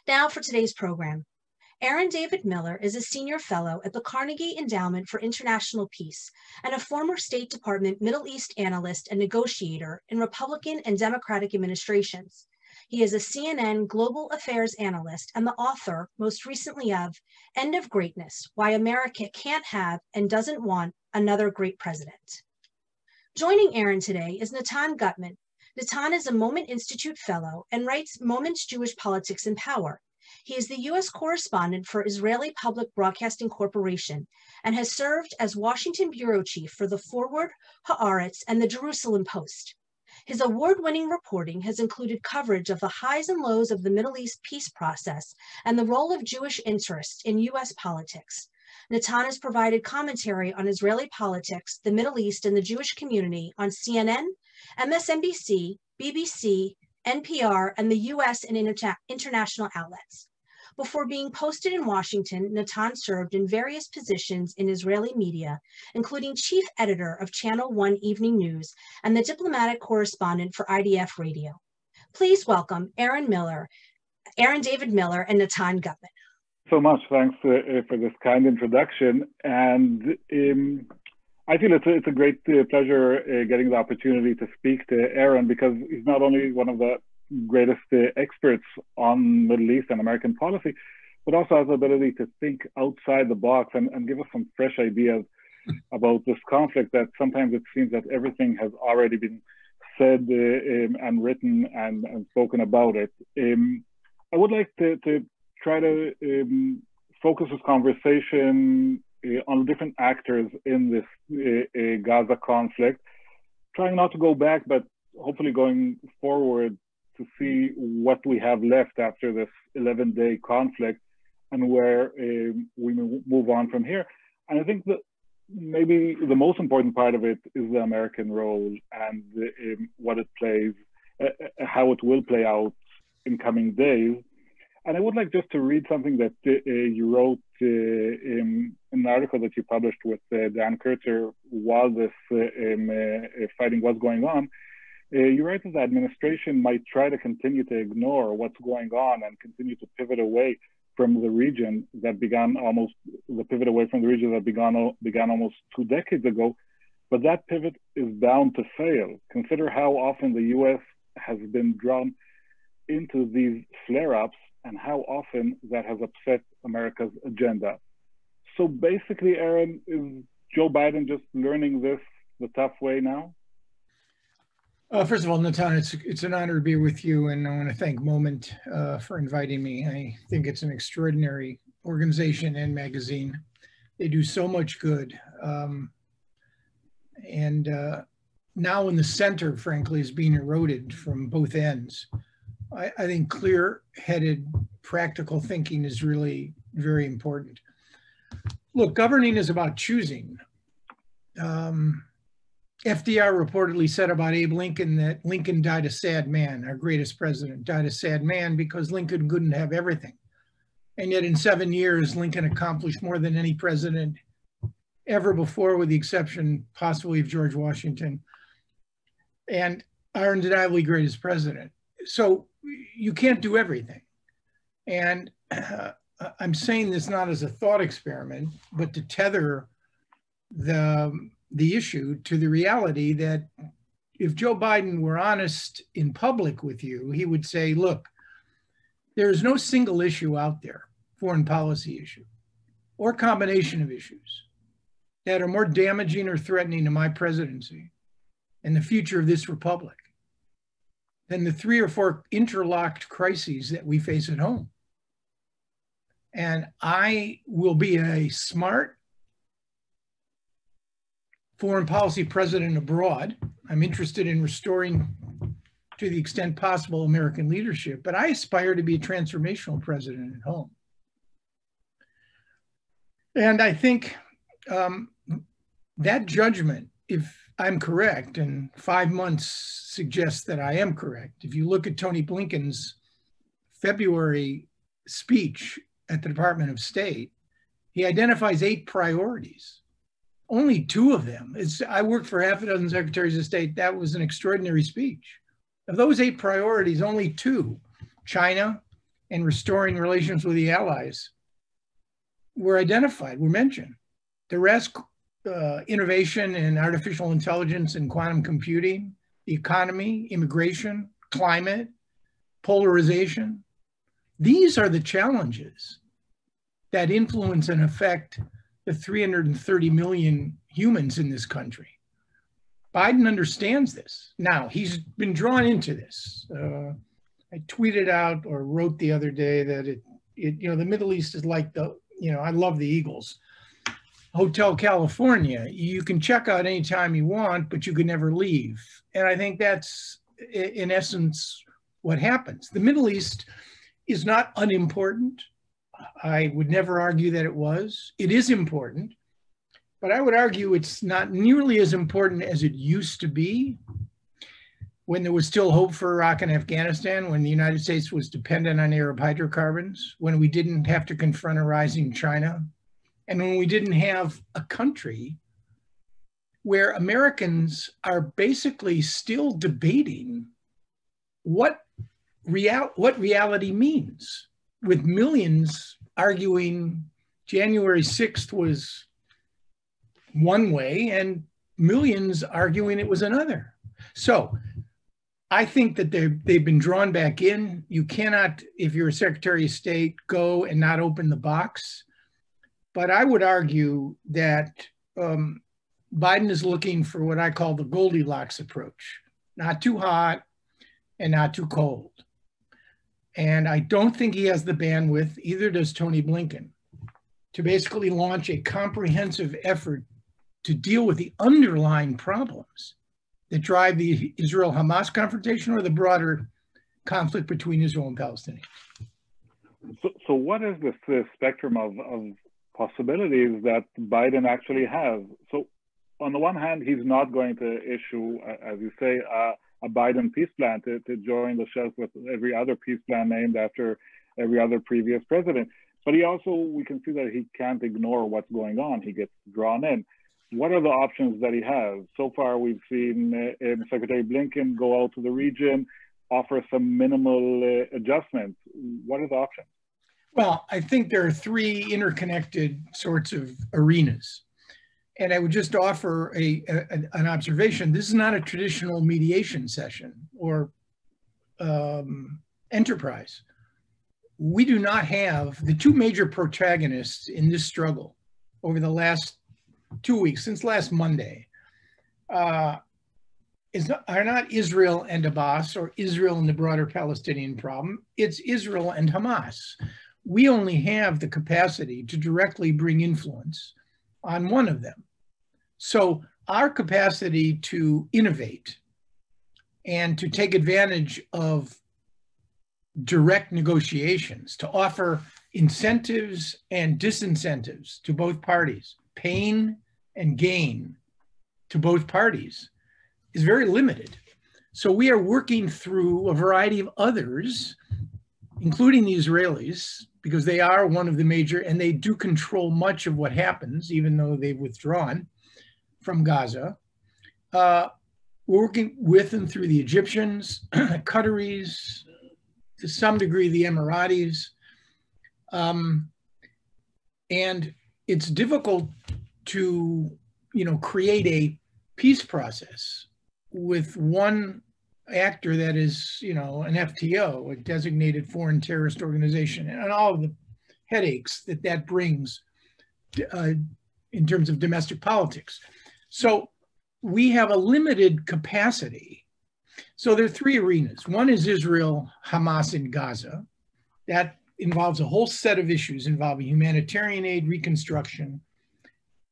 Now for today's program. Aaron David Miller is a senior fellow at the Carnegie Endowment for International Peace and a former State Department Middle East analyst and negotiator in Republican and Democratic administrations. He is a CNN global affairs analyst and the author, most recently, of End of Greatness: Why America Can't Have and Doesn't Want Another Great President. Joining Aaron today is Nathan Guttman. Nathan is a Moment Institute Fellow and writes Moments Jewish Politics and Power. He is the U.S. correspondent for Israeli Public Broadcasting Corporation and has served as Washington bureau chief for the Forward, Haaretz, and the Jerusalem Post. His award-winning reporting has included coverage of the highs and lows of the Middle East peace process and the role of Jewish interest in U.S. politics. Nathan has provided commentary on Israeli politics, the Middle East, and the Jewish community on CNN, MSNBC, BBC, NPR, and the U.S. and international outlets. Before being posted in Washington, Nathan served in various positions in Israeli media, including chief editor of Channel 1 Evening News and the diplomatic correspondent for IDF Radio. Please welcome Aaron David Miller, and Nathan Guttman. So much. Thanks for this kind introduction. And I feel it's a great pleasure getting the opportunity to speak to Aaron, because he's not only one of the greatest experts on Middle East and American policy, but also has the ability to think outside the box and give us some fresh ideas about this conflict that sometimes it seems that everything has already been said and written and spoken about it. I would like to try to focus this conversation on different actors in this Gaza conflict, trying not to go back, but hopefully going forward to see what we have left after this 11-day conflict and where we move on from here. And I think that maybe the most important part of it is the American role and what it plays, how it will play out in coming days. And I would like just to read something that you wrote in an article that you published with Dan Kurtzer while this fighting was going on. You write that the administration might try to continue to ignore what's going on and continue to pivot away from the region that began almost 2 decades ago. But that pivot is bound to fail. Consider how often the U.S. has been drawn into these flare-ups and how often that has upset America's agenda. So basically, Aaron, is Joe Biden just learning this the tough way now? First of all, Nathan, it's an honor to be with you, and I want to thank Moment for inviting me. I think it's an extraordinary organization and magazine. They do so much good. And now in the center, frankly, is being eroded from both ends. I think clear-headed, practical thinking is really very important. Look, governing is about choosing. FDR reportedly said about Abe Lincoln that Lincoln died a sad man. Our greatest president died a sad man because Lincoln couldn't have everything. And yet in 7 years, Lincoln accomplished more than any president ever before, with the exception possibly of George Washington, and our undeniably greatest president. So you can't do everything. And I'm saying this not as a thought experiment, but to tether the issue to the reality that if Joe Biden were honest in public with you, he would say, look, there is no single issue out there, foreign policy issue, or combination of issues that are more damaging or threatening to my presidency and the future of this republic than the 3 or 4 interlocked crises that we face at home. And I will be a smart foreign policy president abroad. I'm interested in restoring, to the extent possible, American leadership, but I aspire to be a transformational president at home. And I think that judgment, if I'm correct, and 5 months suggests that I am correct. If you look at Tony Blinken's February speech at the Department of State, he identifies 8 priorities. Only 2 of them. I worked for half a dozen secretaries of state. That was an extraordinary speech. Of those 8 priorities, only 2, China and restoring relations with the allies were identified, were mentioned. The rest, innovation in artificial intelligence and quantum computing, the economy, immigration, climate, polarization. These are the challenges that influence and affect the 330 million humans in this country. Biden understands this. Now, he's been drawn into this. I tweeted out or wrote the other day that the Middle East is like I love the Eagles. Hotel California, you can check out anytime you want, but you can never leave. And I think that's, in essence, what happens. The Middle East is not unimportant. I would never argue that it was. It is important, but I would argue it's not nearly as important as it used to be when there was still hope for Iraq and Afghanistan, when the United States was dependent on Arab hydrocarbons, when we didn't have to confront a rising China, and when we didn't have a country where Americans are basically still debating what reality means, with millions arguing January 6th was one way and millions arguing it was another. So I think that they've been drawn back in. You cannot, if you're a Secretary of State, go and not open the box. But I would argue that Biden is looking for what I call the Goldilocks approach, not too hot and not too cold. And I don't think he has the bandwidth, either does Tony Blinken, to basically launch a comprehensive effort to deal with the underlying problems that drive the Israel-Hamas confrontation or the broader conflict between Israel and Palestinians. So what is this spectrum of possibilities that Biden actually has? So on the one hand, he's not going to issue, as you say, a Biden peace plan to join the shelf with every other peace plan named after every other previous president. But we can see that he can't ignore what's going on. He gets drawn in. What are the options that he has? So far, we've seen Secretary Blinken go out to the region, offer some minimal adjustments. What are the options? Well, I think there are three interconnected sorts of arenas. And I would just offer an observation. This is not a traditional mediation session or enterprise. We do not have the two major protagonists in this struggle over the last 2 weeks, since last Monday, are not Israel and Abbas or Israel and the broader Palestinian problem. It's Israel and Hamas. We only have the capacity to directly bring influence on one of them. So our capacity to innovate and to take advantage of direct negotiations, to offer incentives and disincentives to both parties, pain and gain to both parties, is very limited. So we are working through a variety of others, including the Israelis, because they are one of the major, and they do control much of what happens, even though they've withdrawn from Gaza. We're working with and through the Egyptians, Qataris, to some degree the Emiratis. And it's difficult to, create a peace process with one actor that is, an FTO, a designated foreign terrorist organization, and all of the headaches that brings in terms of domestic politics. So we have a limited capacity. So there are three arenas. One is Israel, Hamas, and Gaza. That involves a whole set of issues involving humanitarian aid, reconstruction,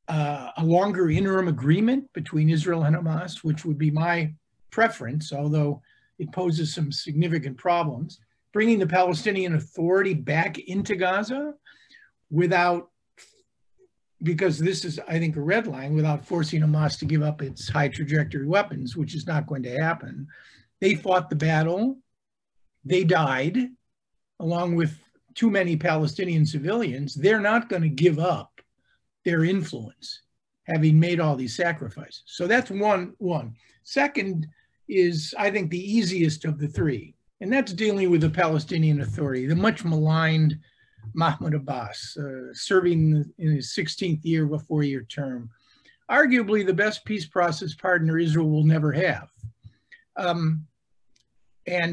a longer interim agreement between Israel and Hamas, which would be my preference, although it poses some significant problems. Bringing the Palestinian Authority back into Gaza because this is, I think, a red line, without forcing Hamas to give up its high trajectory weapons, which is not going to happen. They fought the battle. They died, along with too many Palestinian civilians. They're not going to give up their influence, having made all these sacrifices. So that's one. Second is, I think, the easiest of the three. And that's dealing with the Palestinian Authority, the much maligned Mahmoud Abbas, serving in his 16th year of a 4-year term. Arguably the best peace process partner Israel will never have. And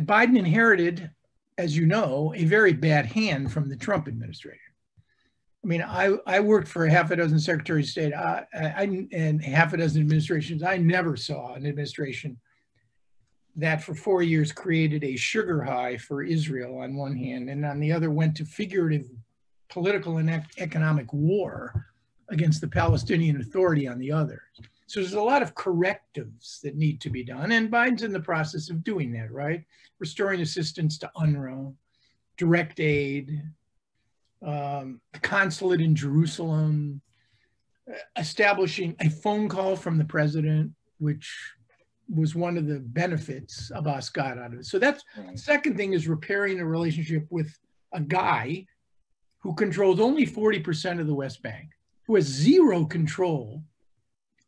Biden inherited, as you know, a very bad hand from the Trump administration. I mean, I worked for half a dozen secretaries of state and half a dozen administrations. I never saw an administration that for 4 years created a sugar high for Israel on one hand, and on the other went to figurative political and economic war against the Palestinian Authority on the other. So there's a lot of correctives that need to be done, and Biden's in the process of doing that, right? Restoring assistance to UNRWA, direct aid, the consulate in Jerusalem, establishing a phone call from the president, which was one of the benefits Abbas got out of it. So that's the second thing, is repairing a relationship with a guy who controls only 40% of the West Bank, who has zero control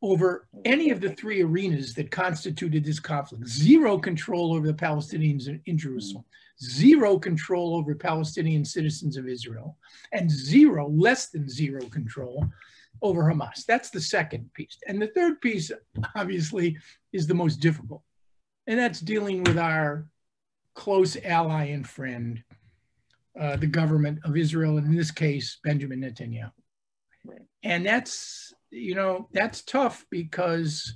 over any of the three arenas that constituted this conflict. Zero control over the Palestinians in Jerusalem, zero control over Palestinian citizens of Israel, and zero, less than zero control over Hamas. That's the second piece. And the third piece, obviously, is the most difficult. And that's dealing with our close ally and friend, the government of Israel, and in this case, Benjamin Netanyahu. And that's, you know, that's tough because,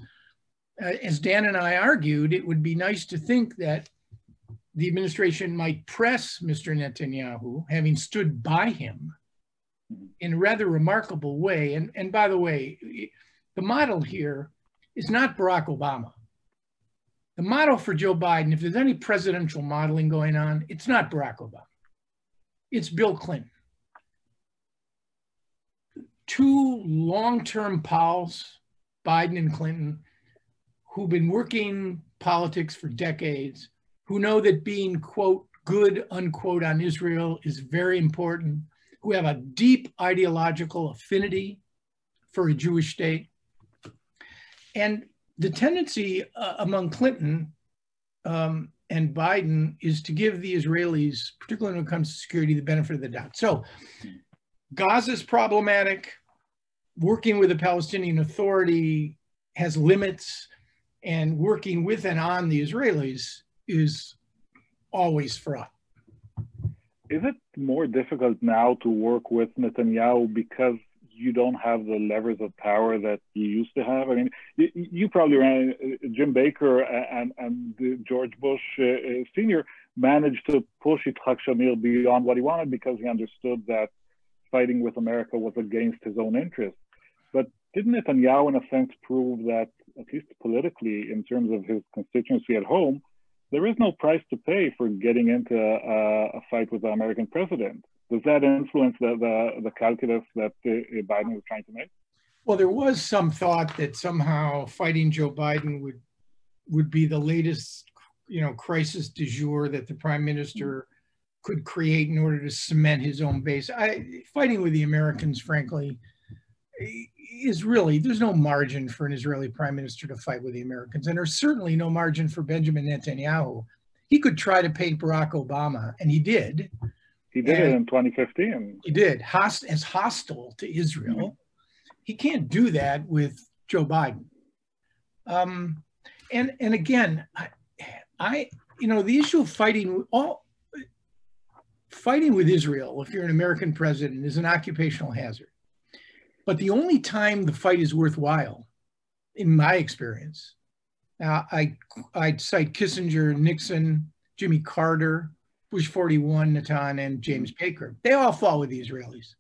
as Dan and I argued, it would be nice to think that the administration might press Mr. Netanyahu, having stood by him in a rather remarkable way. And by the way, the model here is not Barack Obama. The model for Joe Biden, if there's any presidential modeling going on, it's not Barack Obama. It's Bill Clinton. Two long-term pals, Biden and Clinton, who've been working politics for decades, who know that being, quote, good, unquote, on Israel is very important, who have a deep ideological affinity for a Jewish state. And the tendency among Clinton and Biden is to give the Israelis, particularly when it comes to security, the benefit of the doubt. So Gaza is problematic. Working with the Palestinian Authority has limits, and working with and on the Israelis is always fraught. Is it more difficult now to work with Netanyahu because you don't have the levers of power that you used to have? I mean, you probably ran, Jim Baker and George Bush Sr. managed to push Yitzhak Shamir beyond what he wanted because he understood that fighting with America was against his own interests. But didn't Netanyahu, in a sense, prove that, at least politically, in terms of his constituency at home, there is no price to pay for getting into a fight with the American president? Does that influence the calculus that Biden was trying to make? Well, there was some thought that somehow fighting Joe Biden would be the latest, crisis du jour that the prime minister could create in order to cement his own base. Fighting with the Americans, frankly, is really, there's no margin for an Israeli prime minister to fight with the Americans. And there's certainly no margin for Benjamin Netanyahu. He could try to paint Barack Obama, and he did. He did it in 2015. He did, as hostile to Israel. Mm-hmm. He can't do that with Joe Biden. And again, the issue of fighting with Israel, if you're an American president, is an occupational hazard. But the only time the fight is worthwhile, in my experience, I'd cite Kissinger, Nixon, Jimmy Carter, Bush 41, Natan, and James Baker. They all fought with the Israelis.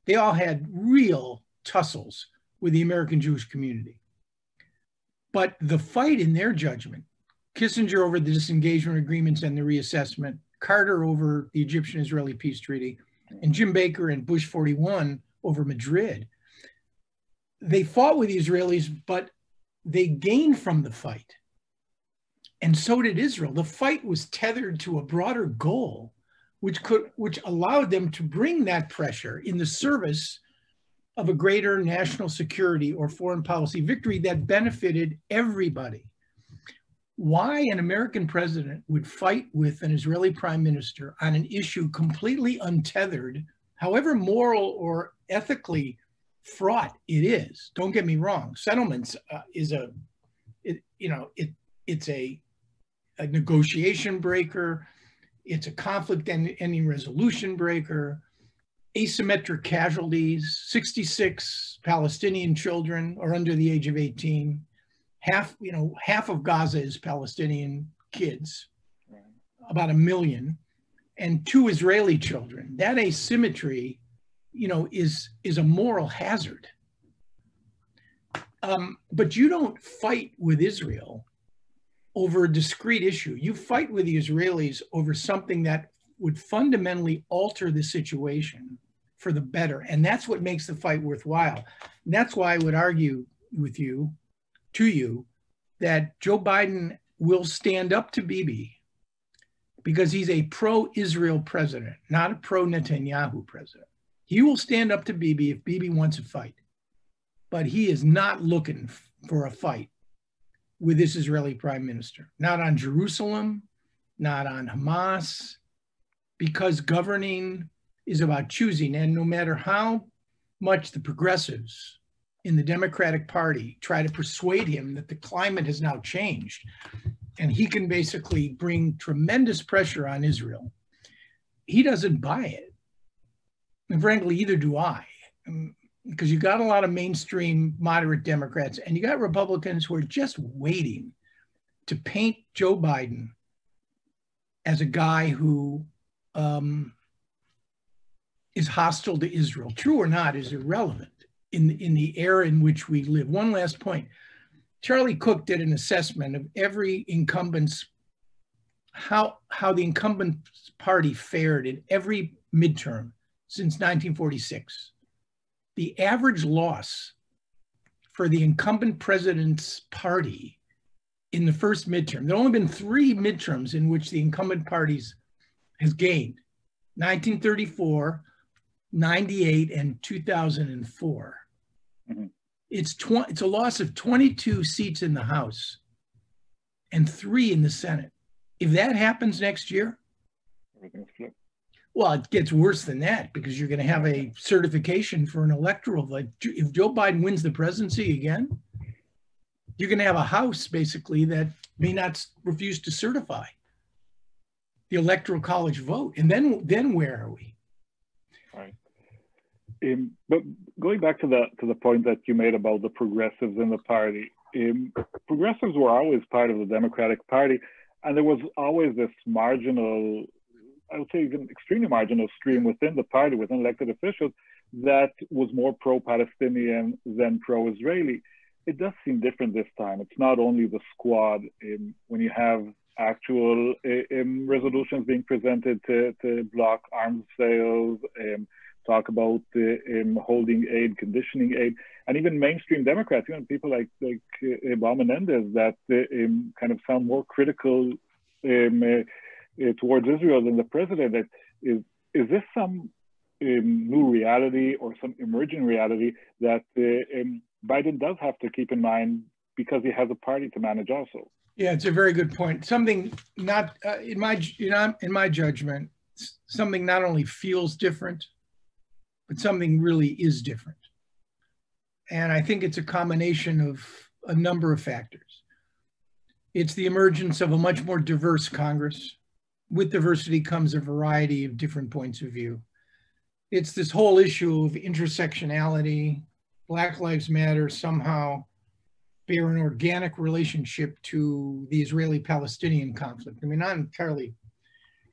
They all had real tussles with the American Jewish community. But the fight, in their judgment, Kissinger over the disengagement agreements and the reassessment, Carter over the Egyptian-Israeli peace treaty, and Jim Baker and Bush 41 over Madrid, they fought with the Israelis, but they gained from the fight. And so did Israel. The fight was tethered to a broader goal, which allowed them to bring that pressure in the service of a greater national security or foreign policy victory that benefited everybody. why an American president would fight with an Israeli prime minister on an issue completely untethered, however moral or ethically fraught it is. Don't get me wrong. Settlements it's a negotiation breaker. It's a conflict ending resolution breaker. Asymmetric casualties. 66 Palestinian children are under the age of 18. Half of Gaza is Palestinian kids, about 1 million, and 2 Israeli children. That asymmetry, is a moral hazard. But you don't fight with Israel over a discrete issue. You fight with the Israelis over something that would fundamentally alter the situation for the better. And that's what makes the fight worthwhile. And that's why I would argue to you, that Joe Biden will stand up to Bibi because he's a pro-Israel president, not a pro-Netanyahu president. He will stand up to Bibi if Bibi wants a fight, but he is not looking for a fight with this Israeli prime minister, not on Jerusalem, not on Hamas, because governing is about choosing. And no matter how much the progressives in the Democratic Party try to persuade him that the climate has now changed and he can basically bring tremendous pressure on Israel, he doesn't buy it. And frankly, either do I, because you got a lot of mainstream moderate Democrats and you got Republicans who are just waiting to paint Joe Biden as a guy who is hostile to Israel. True or not is irrelevant in the era in which we live. One last point. Charlie Cook did an assessment of every incumbent's, how the incumbent party fared in every midterm since 1946. The average loss for the incumbent president's party in the first midterm, there have only been 3 midterms in which the incumbent parties has gained: 1934, 98, and 2004. Mm-hmm. It's a loss of 22 seats in the House and 3 in the Senate. If that happens next year, well, it gets worse than that because you're going to have a certification for an electoral. Like if Joe Biden wins the presidency again, you're going to have a House basically that may not refuse to certify the Electoral College vote. And then where are we? Right. But going back to the point that you made about the progressives in the party, progressives were always part of the Democratic Party, and there was always this marginal, I would say even extremely marginal stream within the party, within elected officials, that was more pro-Palestinian than pro-Israeli. It does seem different this time. It's not only the squad. When you have actual resolutions being presented to block arms sales, talk about holding aid, conditioning aid, and even mainstream Democrats, people like Bob Menendez that kind of sound more critical towards Israel than the president. Is this some new reality or some emerging reality that Biden does have to keep in mind because he has a party to manage also? Yeah, it's a very good point. Something not in my judgment, something not only feels different, but something really is different. And I think it's a combination of a number of factors. It's the emergence of a much more diverse Congress. With diversity comes a variety of different points of view. It's this whole issue of intersectionality. Black Lives Matter somehow bear an organic relationship to the Israeli-Palestinian conflict. I mean,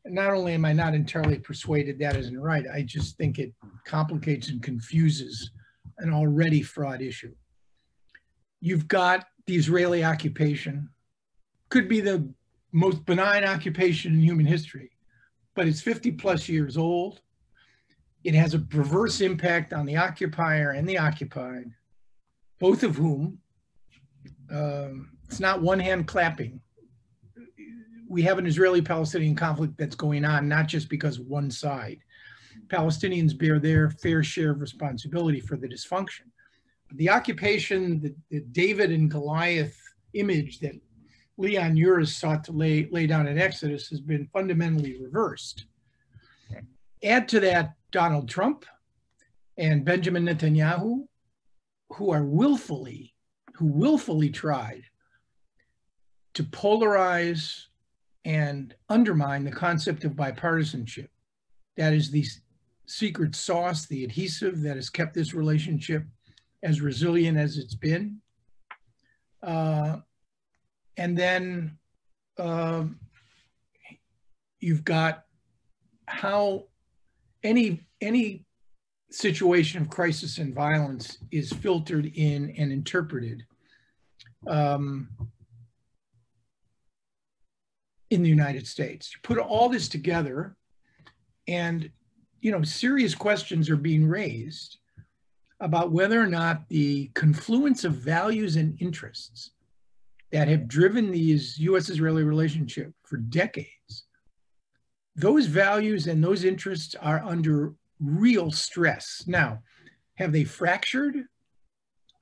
not only am I not entirely persuaded that isn't right, I just think it complicates and confuses an already fraught issue. You've got the Israeli occupation, could be the most benign occupation in human history, but it's 50 plus years old. It has a perverse impact on the occupier and the occupied, both of whom, it's not one hand clapping. We have an Israeli-Palestinian conflict that's going on, not just because of one side. Palestinians bear their fair share of responsibility for the dysfunction. The occupation, the David and Goliath image that Leon Uris sought to lay down in Exodus has been fundamentally reversed. Add to that Donald Trump and Benjamin Netanyahu, who willfully tried to polarize and undermine the concept of bipartisanship. That is the secret sauce, the adhesive that has kept this relationship as resilient as it's been. And then you've got how any situation of crisis and violence is filtered in and interpreted in the United States. You put all this together and, serious questions are being raised about whether or not the confluence of values and interests that have driven these U.S.-Israeli relationship for decades, those values and those interests are under real stress. Now, have they fractured?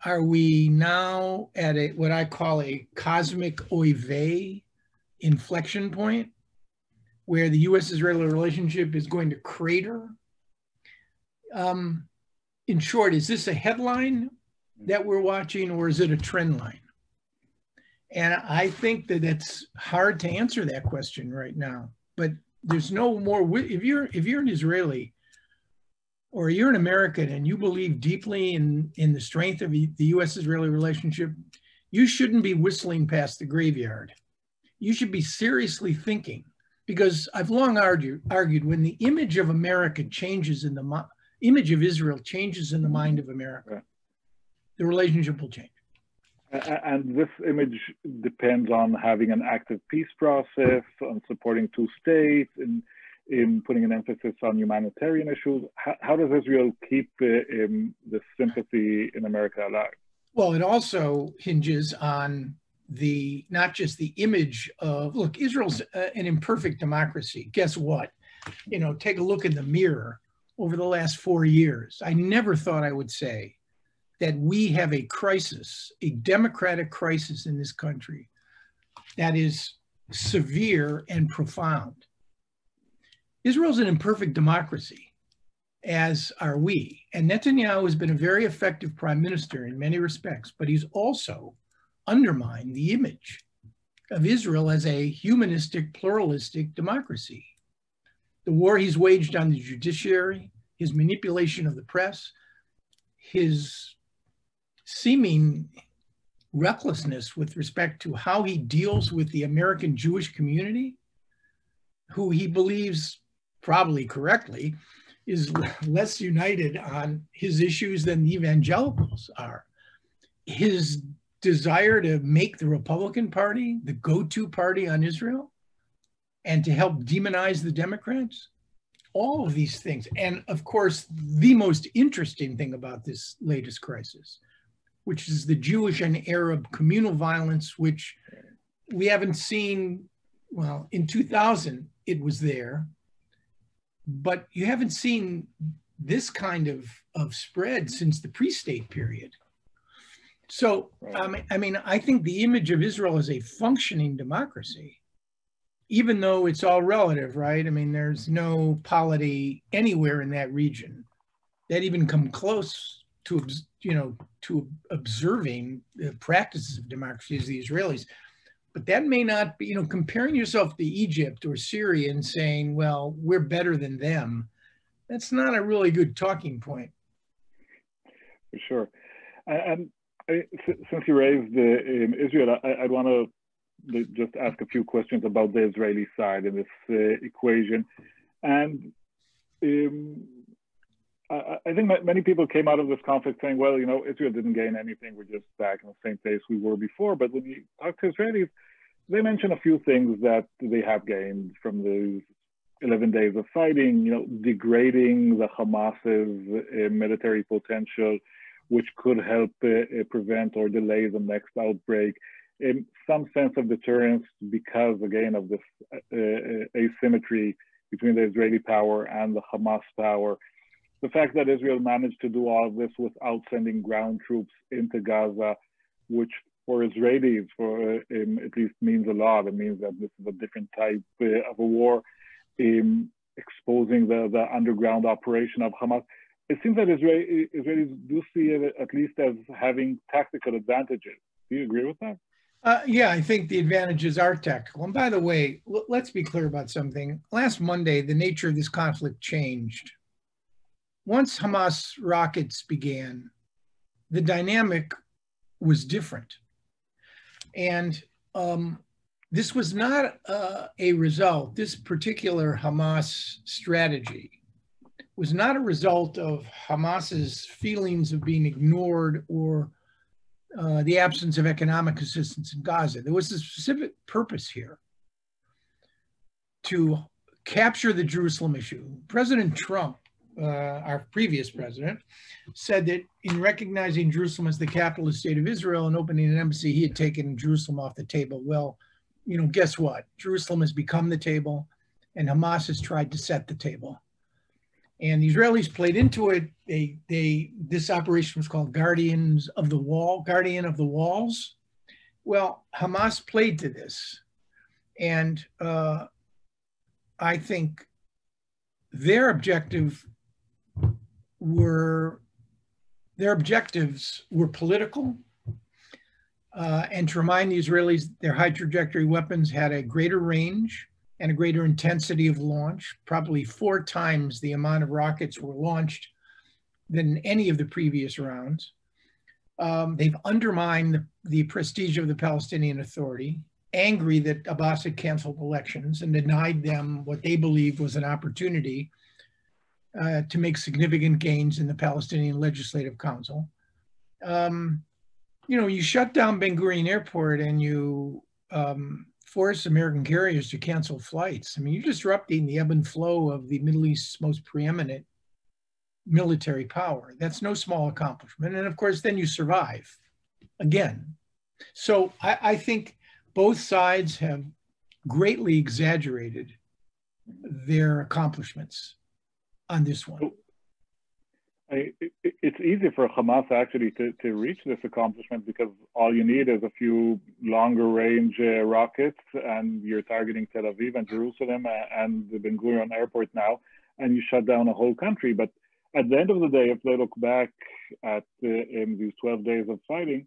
Are we now at what I call a cosmic oy vey inflection point where the U.S.-Israeli relationship is going to crater? In short, is this a headline that we're watching or is it a trend line? And I think that it's hard to answer that question right now. But there's no more, if you're an Israeli or you're an American and you believe deeply in the strength of the U.S.-Israeli relationship, you shouldn't be whistling past the graveyard. You should be seriously thinking, because I've long argued when the image of America changes in the image of Israel changes in the mind of America, the relationship will change. And this image depends on having an active peace process, on supporting two states, in putting an emphasis on humanitarian issues. How does Israel keep the sympathy in America alive? Well, it also hinges on not just the image of, look, Israel's an imperfect democracy. Guess what? Take a look in the mirror over the last 4 years. I never thought I would say that we have a crisis, a democratic crisis in this country that is severe and profound. Israel's an imperfect democracy, as are we. And Netanyahu has been a very effective prime minister in many respects, but he's also undermined the image of Israel as a humanistic, pluralistic democracy. The war he's waged on the judiciary, his manipulation of the press, his seeming recklessness with respect to how he deals with the American Jewish community, who he believes, probably correctly, is less united on his issues than the evangelicals are. His desire to make the Republican Party the go-to party on Israel and to help demonize the Democrats, all of these things. And of course, the most interesting thing about this latest crisis, which is the Jewish and Arab communal violence, which we haven't seen, well, in 2000, it was there, but you haven't seen this kind of spread since the pre-state period. So, I think the image of Israel as a functioning democracy, even though it's all relative, right? There's no polity anywhere in that region that even come close to, to observing the practices of democracy as the Israelis. But that may not be, comparing yourself to Egypt or Syria and saying, well, we're better than them, that's not a really good talking point. For sure. And since you raised Israel, I'd want to just ask a few questions about the Israeli side in this equation. And I think many people came out of this conflict saying, well, Israel didn't gain anything. We're just back in the same place we were before. But when you talk to Israelis, they mention a few things that they have gained from those 11 days of fighting, degrading the Hamas's military potential, which could help prevent or delay the next outbreak. Some sense of deterrence because, again, of this asymmetry between the Israeli power and the Hamas power. The fact that Israel managed to do all of this without sending ground troops into Gaza, which Israelis, at least means a lot. It means that this is a different type of a war, exposing the underground operation of Hamas. It seems that Israelis do see it at least as having tactical advantages. Do you agree with that? Yeah, I think the advantages are tactical. And by the way, let's be clear about something. Last Monday, the nature of this conflict changed. Once Hamas rockets began, the dynamic was different. And this was not a result, this particular Hamas strategy was not a result of Hamas's feelings of being ignored or the absence of economic assistance in Gaza. There was a specific purpose here to capture the Jerusalem issue. President Trump, our previous president, said that in recognizing Jerusalem as the capital of the state of Israel and opening an embassy, he had taken Jerusalem off the table. Well, you know, guess what? Jerusalem has become the table, and Hamas has tried to set the table. And the Israelis played into it. This operation was called Guardian of the Walls. Well, Hamas played to this. And I think their objectives were political. And to remind the Israelis, their high trajectory weapons had a greater range and a greater intensity of launch. Probably 4 times the amount of rockets were launched than any of the previous rounds. They've undermined the prestige of the Palestinian Authority, angry that Abbas had canceled elections and denied them what they believed was an opportunity to make significant gains in the Palestinian Legislative Council. You know, you shut down Ben Gurion Airport and you force American carriers to cancel flights. I mean, you're disrupting the ebb and flow of the Middle East's most preeminent military power. That's no small accomplishment. And of course, then you survive again. So I think both sides have greatly exaggerated their accomplishments on this one. It's easy for Hamas actually to reach this accomplishment because all you need is a few longer range rockets, and you're targeting Tel Aviv and Jerusalem and the Ben Gurion Airport now, and you shut down a whole country. But at the end of the day, if they look back at in these 12 days of fighting,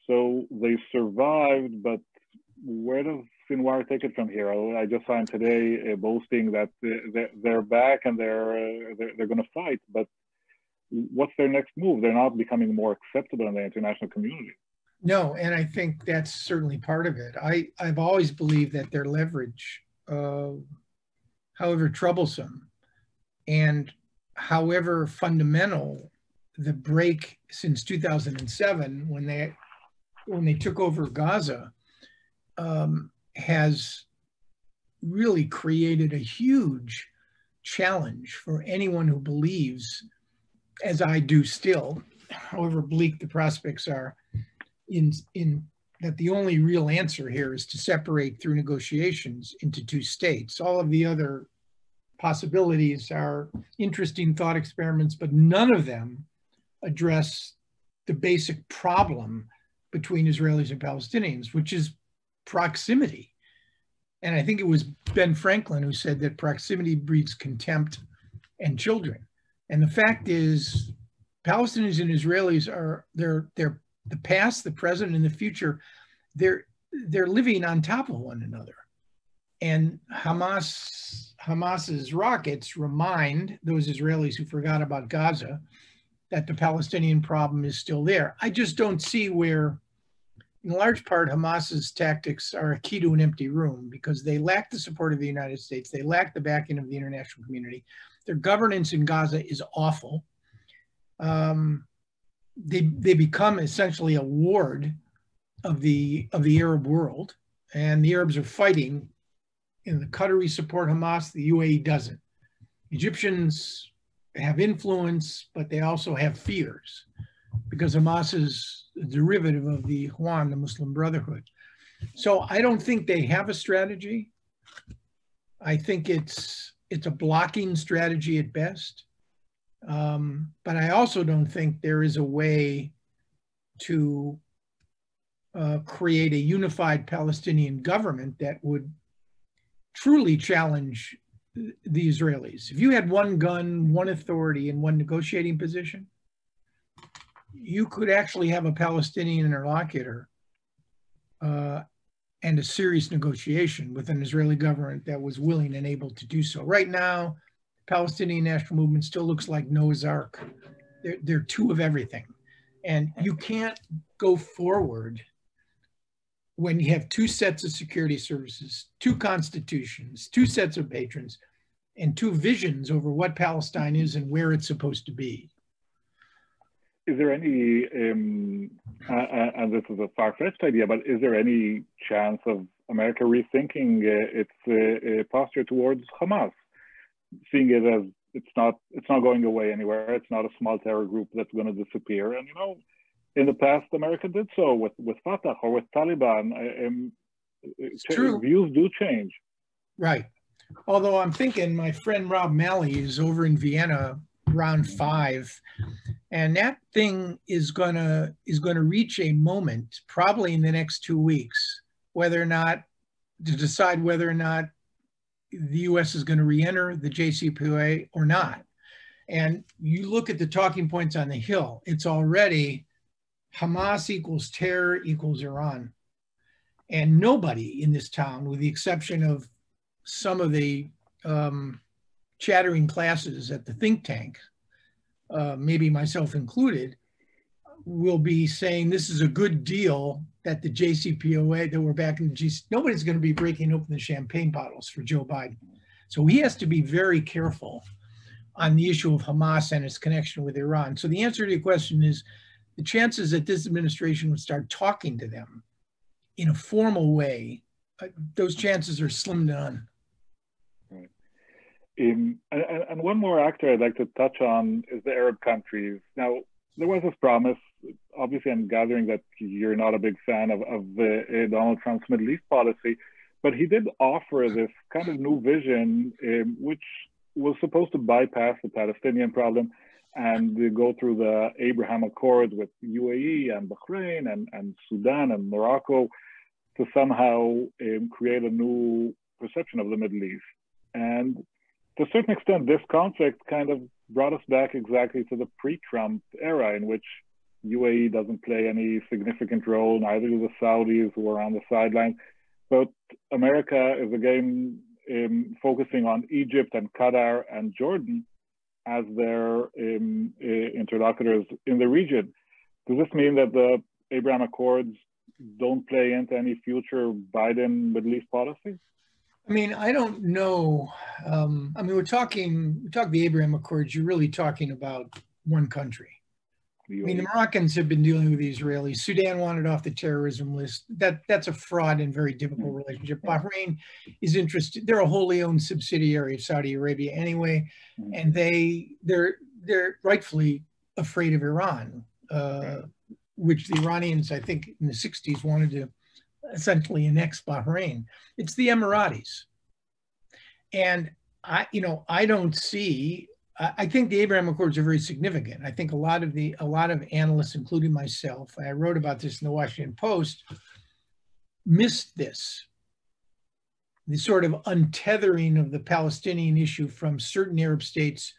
so they survived, but where does Sinwar take it from here? I just saw him today boasting that they're back and they're going to fight, but what's their next move? They're not becoming more acceptable in the international community. No, and I think that's certainly part of it. I've always believed that their leverage, however troublesome and however fundamental the break since 2007 when they took over Gaza, has really created a huge challenge for anyone who believes, as I do still, however bleak the prospects are, in that the only real answer here is to separate through negotiations into 2 states. All of the other possibilities are interesting thought experiments, but none of them address the basic problem between Israelis and Palestinians, which is proximity. And I think it was Ben Franklin who said that proximity breeds contempt and children. And the fact is, Palestinians and Israelis are they're the past, the present, and the future. They're living on top of one another. And Hamas's rockets remind those Israelis who forgot about Gaza that the Palestinian problem is still there. I just don't see where, in large part, Hamas's tactics are a key to an empty room because they lack the support of the United States. They lack the backing of the international community. Their governance in Gaza is awful. They become essentially a ward of the Arab world, and the Arabs are fighting. And the Qataris support Hamas, the UAE doesn't. Egyptians have influence, but they also have fears because Hamas is a derivative of the Ikhwan, the Muslim Brotherhood. So I don't think they have a strategy. I think it's a blocking strategy at best. But I also don't think there is a way to create a unified Palestinian government that would truly challenge the Israelis. If you had one gun, one authority, and one negotiating position, you could actually have a Palestinian interlocutor and a serious negotiation with an Israeli government that was willing and able to do so. Right now, Palestinian national movement still looks like Noah's Ark. They're two of everything. And you can't go forward when you have two sets of security services, two constitutions, two sets of patrons, and two visions over what Palestine is and where it's supposed to be. Is there any, and this is a far-fetched idea, but is there any chance of America rethinking its posture towards Hamas, seeing it as it's not going away anywhere, it's not a small terror group that's going to disappear, and in the past, America did so with Fatah or with Taliban. It's true. Views do change. Right. Although I'm thinking my friend Rob Malley is over in Vienna round 5, and that thing is gonna reach a moment probably in the next 2 weeks, to decide whether or not the U.S. is going to re-enter the JCPOA or not. And you look at the talking points on the Hill, it's already Hamas equals terror equals Iran. And nobody in this town, with the exception of some of the chattering classes at the think tank, maybe myself included, will be saying this is a good deal that the JCPOA, that we're back in the GC. Nobody's going to be breaking open the champagne bottles for Joe Biden. So he has to be very careful on the issue of Hamas and its connection with Iran. So the answer to your question is, the chances that this administration would start talking to them in a formal way, those chances are slim to none. Right. And one more actor I'd like to touch on is the Arab countries. Now, there was this promise, obviously I'm gathering that you're not a big fan of Donald Trump's Middle East policy, but he did offer this kind of new vision, which was supposed to bypass the Palestinian problem and go through the Abraham Accords with UAE and Bahrain and Sudan and Morocco to somehow create a new perception of the Middle East. And to a certain extent, this conflict kind of brought us back exactly to the pre-Trump era, in which UAE doesn't play any significant role, neither do the Saudis, who are on the sidelines. But America is again focusing on Egypt and Qatar and Jordan as their interlocutors in the region. Does this mean that the Abraham Accords don't play into any future Biden Middle East policy? I mean, I don't know. I mean, we talk the Abraham Accords, you're really talking about one country. I mean, the Moroccans have been dealing with the Israelis. Sudan wanted off the terrorism list. That's a fraught and very difficult relationship. Bahrain is interested. They're a wholly owned subsidiary of Saudi Arabia anyway, and they're rightfully afraid of Iran, which the Iranians, I think, in the 60s wanted to essentially annex Bahrain. It's the Emiratis, and I don't see. I think the Abraham Accords are very significant. I think a lot of analysts, including myself, I wrote about this in the Washington Post, missed this. The sort of untethering of the Palestinian issue from certain Arab states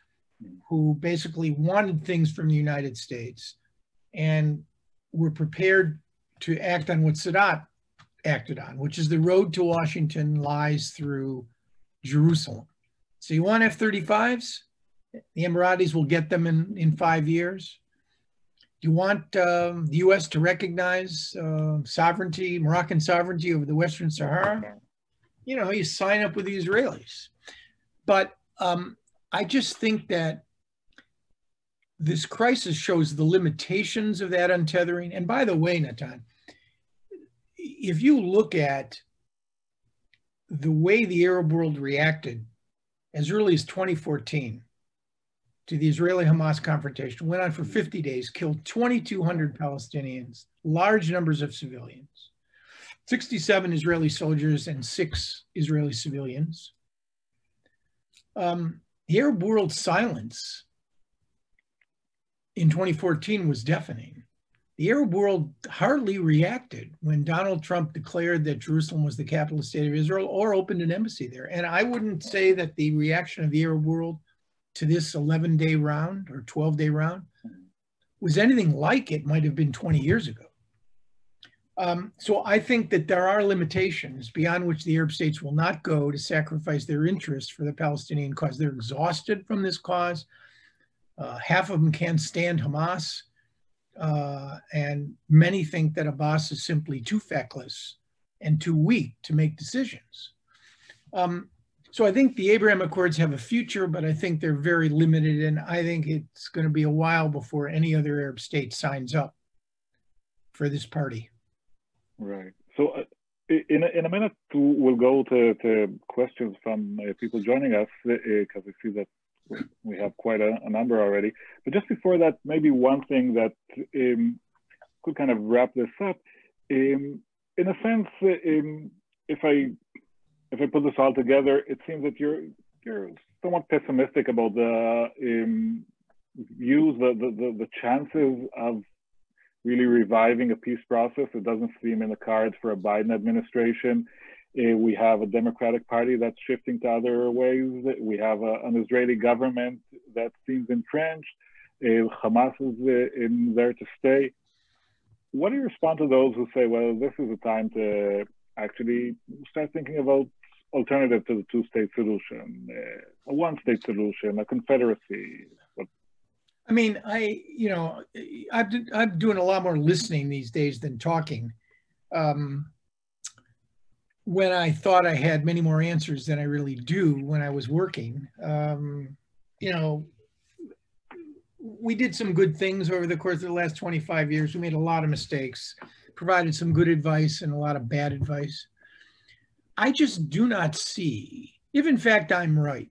who basically wanted things from the United States and were prepared to act on what Sadat acted on, which is the road to Washington lies through Jerusalem. So you want F-35s? The Emiratis will get them in 5 years. You want the U.S. to recognize sovereignty, Moroccan sovereignty over the Western Sahara? You sign up with the Israelis. But I just think that this crisis shows the limitations of that untethering. And by the way, Nathan, if you look at the way the Arab world reacted as early as 2014, to the Israeli-Hamas confrontation, went on for 50 days, killed 2,200 Palestinians, large numbers of civilians, 67 Israeli soldiers and 6 Israeli civilians. The Arab world's silence in 2014 was deafening. the Arab world hardly reacted when Donald Trump declared that Jerusalem was the capital state of Israel or opened an embassy there. And I wouldn't say that the reaction of the Arab world to this 11-day round or 12-day round was anything like it might have been 20 years ago. So I think that there are limitations beyond which the Arab states will not go to sacrifice their interest for the Palestinian cause. They're exhausted from this cause. Half of them can't stand Hamas. And many think that Abbas is simply too feckless and too weak to make decisions. So I think the Abraham Accords have a future, but I think they're very limited. And I think it's going to be a while before any other Arab state signs up for this party. Right. So in a minute, we'll go to questions from people joining us, because I see that we have quite a number already. But just before that, maybe one thing that could kind of wrap this up. In a sense, if I put this all together, it seems that you're somewhat pessimistic about the views, the chances of really reviving a peace process. It doesn't seem in the cards for a Biden administration. We have a Democratic Party that's shifting to other ways. We have an Israeli government that seems entrenched. Hamas is in there to stay. What do you respond to those who say, well, this is a time to actually start thinking about alternative to the two-state solution, a one-state solution, a confederacy? I mean, I'm doing a lot more listening these days than talking. When I thought I had many more answers than I really do when I was working, we did some good things over the course of the last 25 years. We made a lot of mistakes, provided some good advice and a lot of bad advice. I just do not see, if in fact I'm right,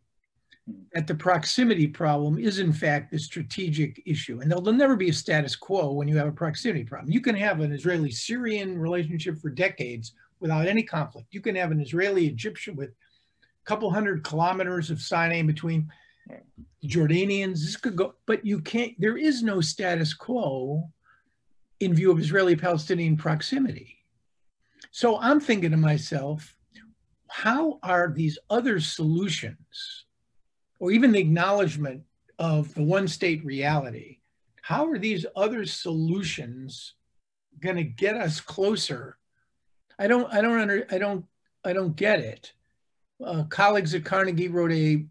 that the proximity problem is in fact the strategic issue. And there'll never be a status quo when you have a proximity problem. You can have an Israeli-Syrian relationship for decades without any conflict. You can have an Israeli-Egyptian with a couple hundred kilometers of Sinai between Jordanians. This could go, but you can't, there is no status quo in view of Israeli-Palestinian proximity. So I'm thinking to myself, how are these other solutions, or even the acknowledgement of the one-state reality, how are these other solutions going to get us closer? I don't get it. Colleagues at Carnegie wrote a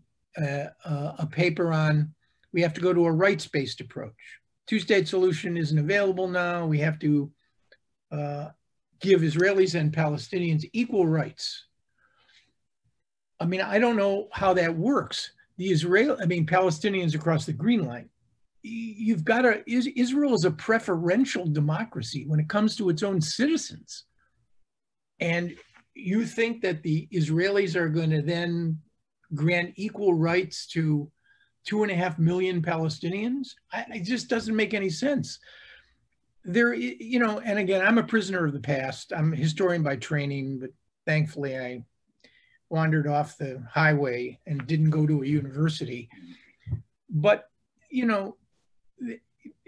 paper on we have to go to a rights-based approach. Two-state solution isn't available now. We have to give Israelis and Palestinians equal rights. I mean, I don't know how that works. Palestinians across the Green Line. Israel is a preferential democracy when it comes to its own citizens. And you think that the Israelis are going to then grant equal rights to 2.5 million Palestinians? It just doesn't make any sense. And again, I'm a prisoner of the past. I'm a historian by training, but thankfully I wandered off the highway and didn't go to a university. But,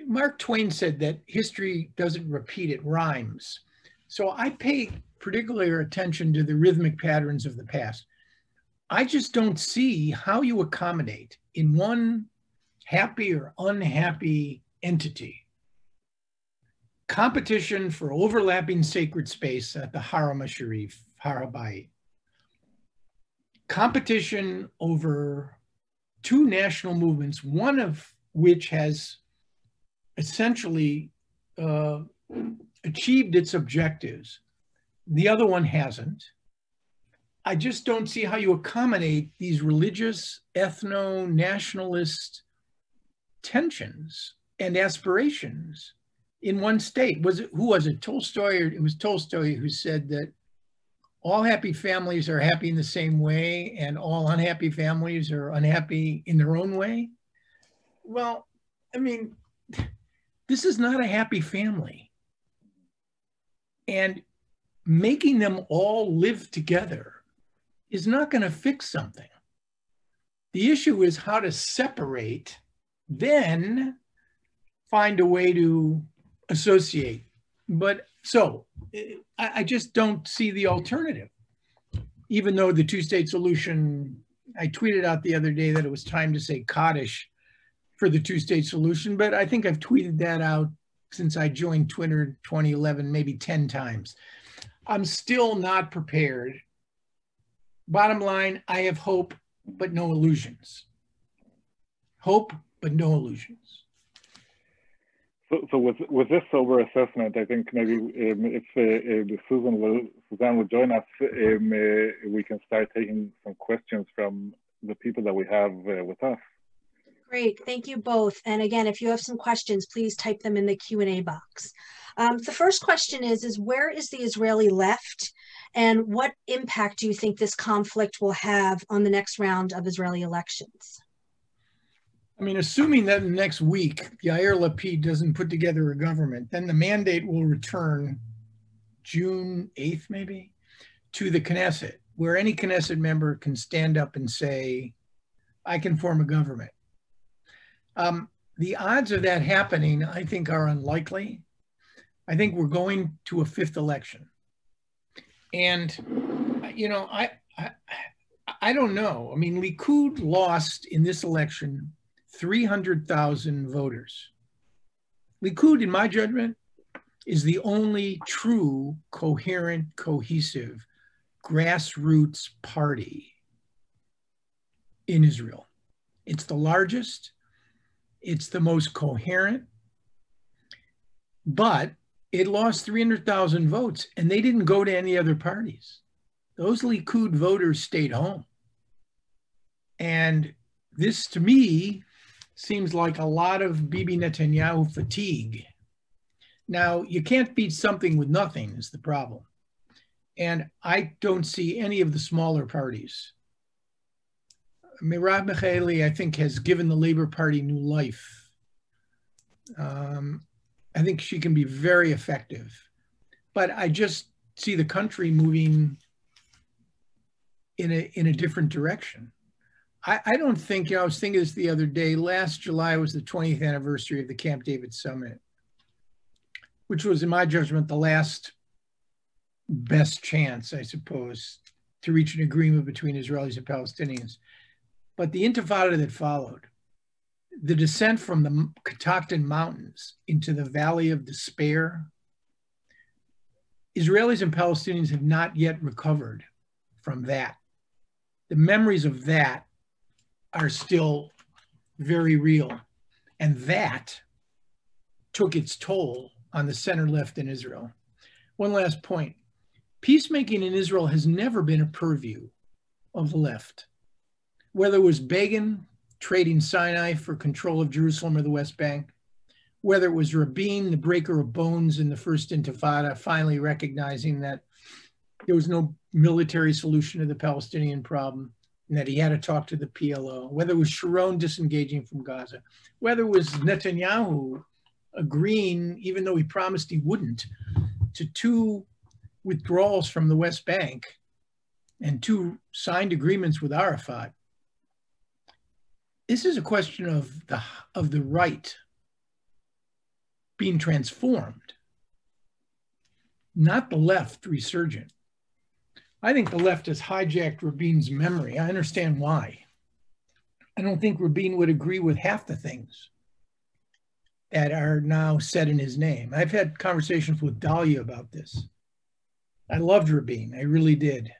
Mark Twain said that history doesn't repeat, it rhymes. So I pay particular attention to the rhythmic patterns of the past. I just don't see how you accommodate in one happy or unhappy entity competition for overlapping sacred space at the Haram al-Sharif, Har HaBayit, competition over two national movements, one of which has essentially achieved its objectives, the other one hasn't. I just don't see how you accommodate these religious, ethno-nationalist tensions and aspirations in one state. Who was it? Tolstoy? It was Tolstoy who said that all happy families are happy in the same way and all unhappy families are unhappy in their own way. Well, I mean, this is not a happy family. And making them all live together is not going to fix something. The issue is how to separate, then find a way to associate. But so I just don't see the alternative. Even though the two-state solution, I tweeted out the other day that it was time to say Kaddish for the two-state solution, but I think I've tweeted that out since I joined Twitter in 2011, maybe 10 times. I'm still not prepared. Bottom line, I have hope, but no illusions. Hope, but no illusions. So with this sober assessment, I think maybe if Suzanne will join us, we can start taking some questions from the people that we have with us. Great, thank you both. And again, if you have some questions, please type them in the Q&A box. The first question is where is the Israeli left, and what impact do you think this conflict will have on the next round of Israeli elections? I mean, assuming that next week Yair Lapid doesn't put together a government, then the mandate will return June 8th, maybe, to the Knesset, where any Knesset member can stand up and say, I can form a government. The odds of that happening, I think, are unlikely. I think we're going to a fifth election. And, you know, I don't know. I mean, Likud lost in this election 300,000 voters. Likud, in my judgment, is the only true, coherent, cohesive, grassroots party in Israel. It's the largest, it's the most coherent, but it lost 300,000 votes and they didn't go to any other parties. Those Likud voters stayed home. And this, to me, seems like a lot of Bibi Netanyahu fatigue. Now, you can't beat something with nothing is the problem. And I don't see any of the smaller parties. Merav Michaeli, I think, has given the Labor Party new life. I think she can be very effective. But I just see the country moving in a different direction. I don't think, you know, I was thinking this the other day, last July was the 20th anniversary of the Camp David Summit, which was, in my judgment, the last best chance, I suppose, to reach an agreement between Israelis and Palestinians. But the intifada that followed, the descent from the Catoctin Mountains into the Valley of Despair, Israelis and Palestinians have not yet recovered from that. The memories of that are still very real. And that took its toll on the center left in Israel. One last point. Peacemaking in Israel has never been a purview of the left. Whether it was Begin trading Sinai for control of Jerusalem or the West Bank, whether it was Rabin, the breaker of bones in the first Intifada, finally recognizing that there was no military solution to the Palestinian problem, and that he had to talk to the PLO, whether it was Sharon disengaging from Gaza, whether it was Netanyahu agreeing, even though he promised he wouldn't, to 2 withdrawals from the West Bank and 2 signed agreements with Arafat. This is a question of the right being transformed, not the left resurgent. I think the left has hijacked Rabin's memory. I understand why. I don't think Rabin would agree with half the things that are now said in his name. I've had conversations with Dalia about this. I loved Rabin, I really did.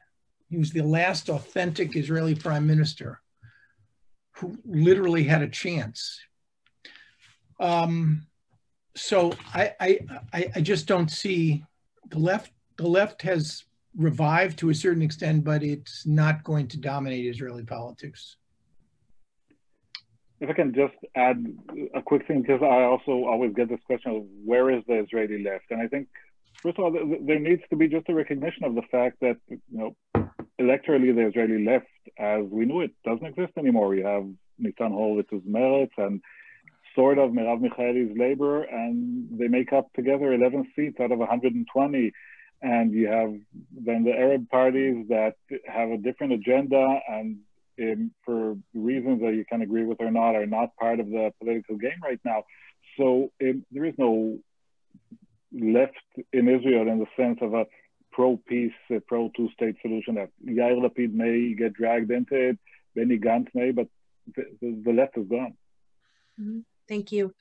He was the last authentic Israeli prime minister who literally had a chance. So I just don't see the left. The left has revived to a certain extent, but it's not going to dominate Israeli politics. If I can just add a quick thing, because I also always get this question of where is the Israeli left? And I think, first of all, there needs to be just a recognition of the fact that, you know, electorally the Israeli left, as we knew it, doesn't exist anymore. We have Nitzan Horowitz's Meretz and sort of Merav Michaeli's Labor, and they make up together 11 seats out of 120. And you have then the Arab parties that have a different agenda and for reasons that you can agree with or not, are not part of the political game right now. So there is no left in Israel in the sense of a pro-peace, pro-two-state solution, that Yair Lapid may get dragged into it, Benny Gantz may, but the left is gone. Mm-hmm. Thank you.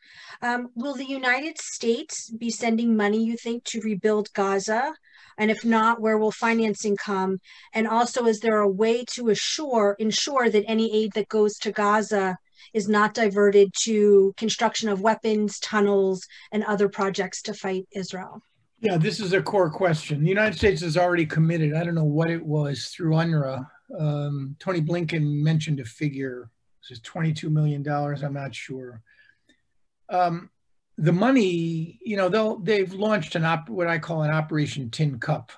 Will the United States be sending money, you think, to rebuild Gaza? And if not, where will financing come? And also, is there a way to ensure that any aid that goes to Gaza is not diverted to construction of weapons, tunnels, and other projects to fight Israel? Yeah, this is a core question. The United States has already committed, I don't know what it was, through UNRWA. Tony Blinken mentioned a figure, it was $22 million, I'm not sure. The money, you know, they've launched what I call an Operation Tin Cup,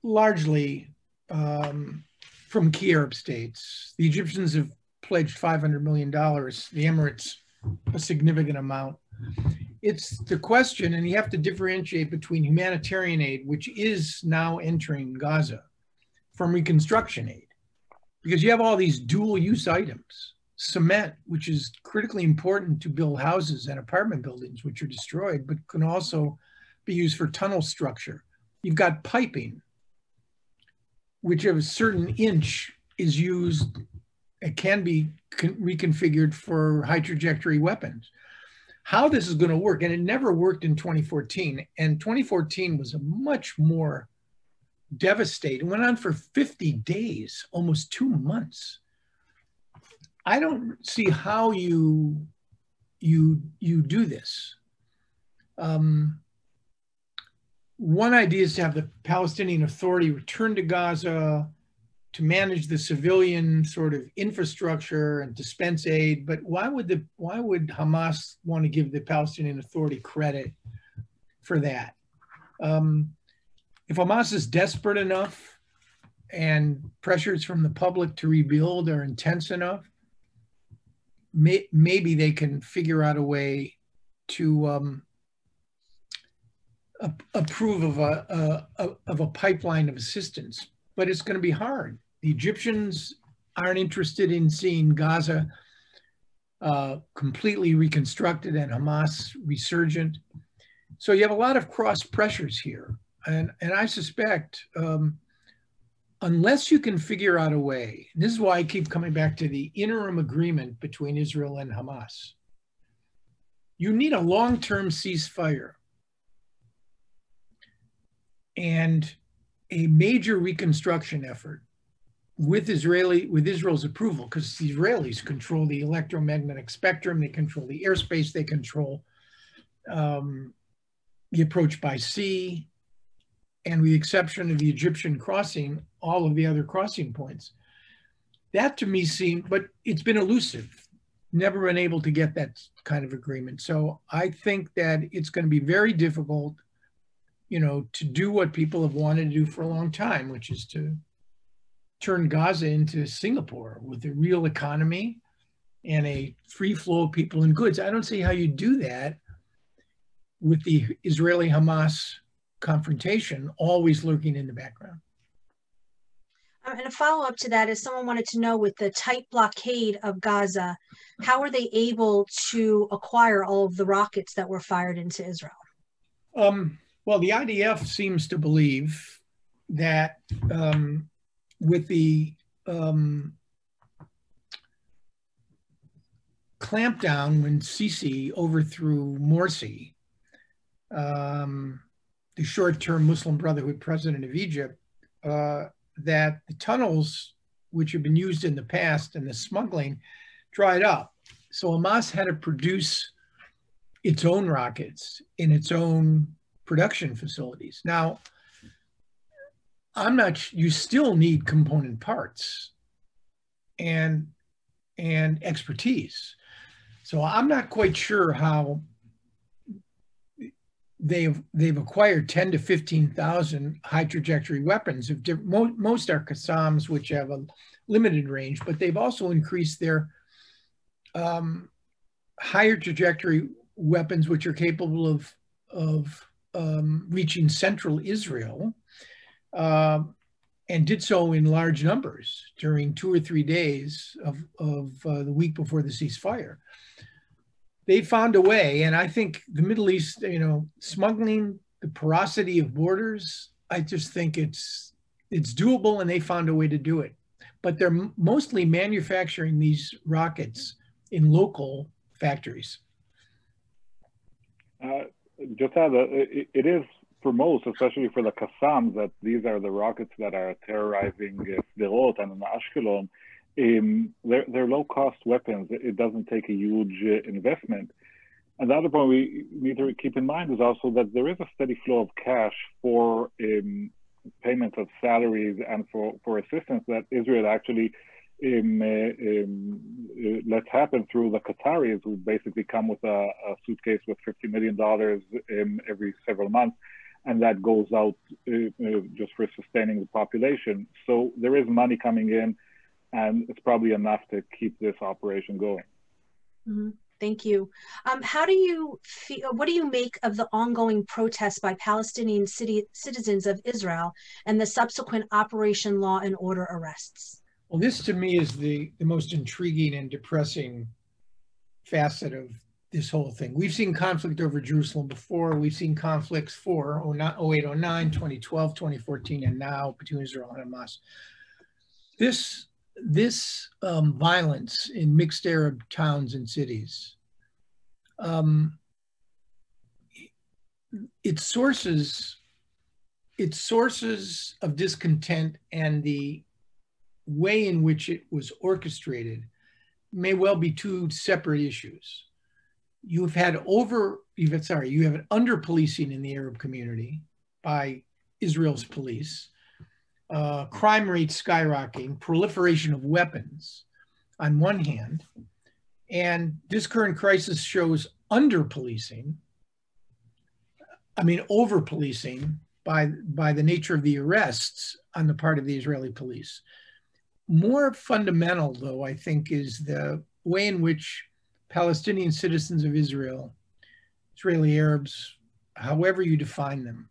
largely from key Arab states. The Egyptians have pledged $500 million, the Emirates a significant amount. It's the question, and you have to differentiate between humanitarian aid, which is now entering Gaza, from reconstruction aid, because you have all these dual use items. Cement, which is critically important to build houses and apartment buildings, which are destroyed, but can also be used for tunnel structure. You've got piping, which of a certain inch is used, it can be reconfigured for high trajectory weapons. How this is going to work, and it never worked in 2014, and 2014 was a much more devastating, went on for 50 days, almost 2 months. I don't see how you do this. One idea is to have the Palestinian Authority return to Gaza to manage the civilian sort of infrastructure and dispense aid. But why would Hamas want to give the Palestinian Authority credit for that? If Hamas is desperate enough and pressures from the public to rebuild are intense enough, maybe they can figure out a way to approve of a pipeline of assistance, but it's going to be hard. The Egyptians aren't interested in seeing Gaza completely reconstructed and Hamas resurgent. So you have a lot of cross pressures here, and I suspect unless you can figure out a way, and this is why I keep coming back to the interim agreement between Israel and Hamas, you need a long-term ceasefire and a major reconstruction effort with Israel's approval, because the Israelis control the electromagnetic spectrum, they control the airspace, they control the approach by sea, and with the exception of the Egyptian crossing, all of the other crossing points. That to me seemed, but it's been elusive, never been able to get that kind of agreement. So I think that it's going to be very difficult, you know, to do what people have wanted to do for a long time, which is to turn Gaza into Singapore with a real economy and a free flow of people and goods. I don't see how you do that with the Israeli-Hamas confrontation always lurking in the background. And a follow-up to that is someone wanted to know, with the tight blockade of Gaza, how are they able to acquire all of the rockets that were fired into Israel? Well, the IDF seems to believe that with the clampdown when Sisi overthrew Morsi, the short-term Muslim Brotherhood president of Egypt, that the tunnels, which have been used in the past, and the smuggling dried up. So Hamas had to produce its own rockets in its own production facilities. Now, you still need component parts and expertise. So I'm not quite sure how they've acquired 10 to 15,000 high trajectory weapons. Most are Qassams, which have a limited range, but they've also increased their higher trajectory weapons, which are capable of reaching central Israel, and did so in large numbers during 2 or 3 days of the week before the ceasefire. they found a way. And I think the Middle East, you know, smuggling, the porosity of borders, I just think it's doable, and they found a way to do it. But they're mostly manufacturing these rockets in local factories. Just add that it is for most, especially for the Qassams, that these are the rockets that are terrorizing Sderot and Ashkelon. They're low-cost weapons. It doesn't take a huge investment. And the other point we need to keep in mind is also that there is a steady flow of cash for payment of salaries and for assistance that Israel actually lets happen through the Qataris, who basically come with a suitcase with $50 million every several months, and that goes out just for sustaining the population. So there is money coming in, and it's probably enough to keep this operation going. Mm-hmm. Thank you. How do you feel, what do you make of the ongoing protests by Palestinian citizens of Israel and the subsequent Operation Law and Order arrests? Well, this to me is the most intriguing and depressing facet of this whole thing. We've seen conflict over Jerusalem before. We've seen conflicts for 08, 09, 2012, 2014, and now between Israel and Hamas. This violence in mixed Arab towns and cities, its sources of discontent and the way in which it was orchestrated may well be two separate issues. You have an under-policing in the Arab community by Israel's police, crime rates skyrocketing, proliferation of weapons on one hand, and this current crisis shows over-policing by the nature of the arrests on the part of the Israeli police. More fundamental, though, I think, is the way in which Palestinian citizens of Israel, Israeli Arabs, however you define them,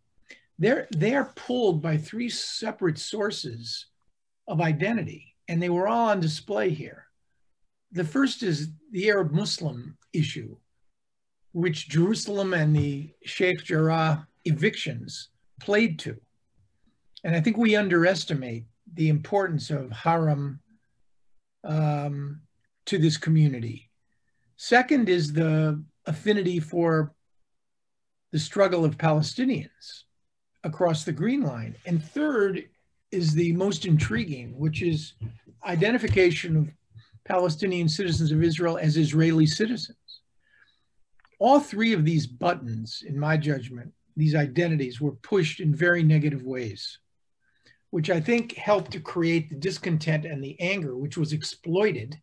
they are pulled by three separate sources of identity, and they were all on display here. The first is the Arab Muslim issue, which Jerusalem and the Sheikh Jarrah evictions played to. And I think we underestimate the importance of Haram to this community. Second is the affinity for the struggle of Palestinians across the Green Line. And third is the most intriguing, which is identification of Palestinian citizens of Israel as Israeli citizens. All three of these buttons, in my judgment, these identities were pushed in very negative ways, which I think helped to create the discontent and the anger, which was exploited